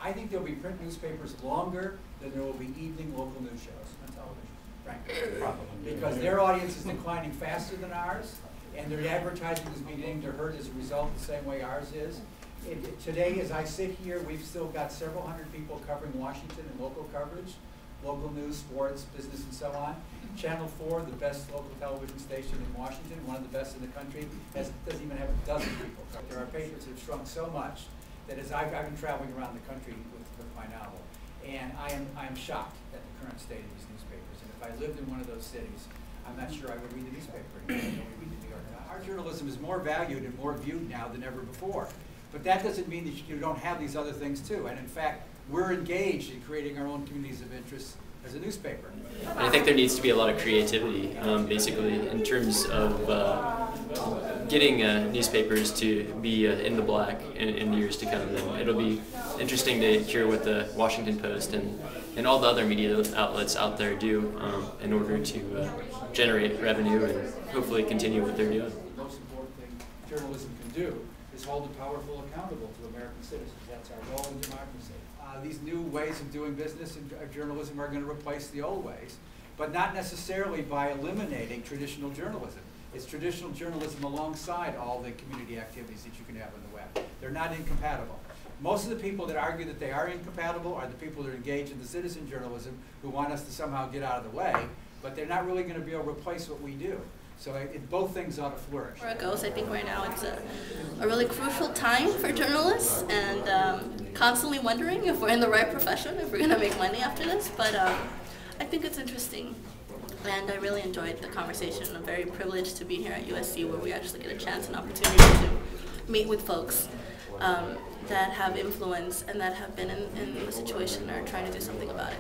I think there'll be print newspapers longer than there will be evening local news shows on television, frankly. Probably. Because their audience is declining faster than ours, and their advertising is beginning to hurt as a result the same way ours is. Today, as I sit here, we've still got several hundred people covering Washington and local coverage, local news, sports, business, and so on. Channel 4, the best local television station in Washington, one of the best in the country, doesn't even have a dozen people covered. There are papers that have shrunk so much that as I've been traveling around the country with my novel, and I am shocked at the current state of these newspapers. And if I lived in one of those cities, I'm not sure I would read the newspaper anymore. I don't read the New York Times. Our journalism is more valued and more viewed now than ever before. But that doesn't mean that you don't have these other things too. And in fact, we're engaged in creating our own communities of interest as a newspaper. And I think there needs to be a lot of creativity, basically, in terms of getting newspapers to be in the black in years to come. And it'll be interesting to hear what the Washington Post and all the other media outlets out there do in order to generate revenue and hopefully continue what they're doing. The most important thing journalism can do is hold the powerful accountable to American citizens. That's our role in democracy. These new ways of doing business in journalism are going to replace the old ways, but not necessarily by eliminating traditional journalism. It's traditional journalism alongside all the community activities that you can have on the web. They're not incompatible. Most of the people that argue that they are incompatible are the people that are engaged in the citizen journalism who want us to somehow get out of the way, but they're not really going to be able to replace what we do. So both things ought to flourish. Where it goes, I think right now it's a really crucial time for journalists, and constantly wondering if we're in the right profession, if we're going to make money after this. But I think it's interesting, and I really enjoyed the conversation. I'm very privileged to be here at USC, where we actually get a chance and opportunity to meet with folks that have influence and that have been in the situation and are trying to do something about it.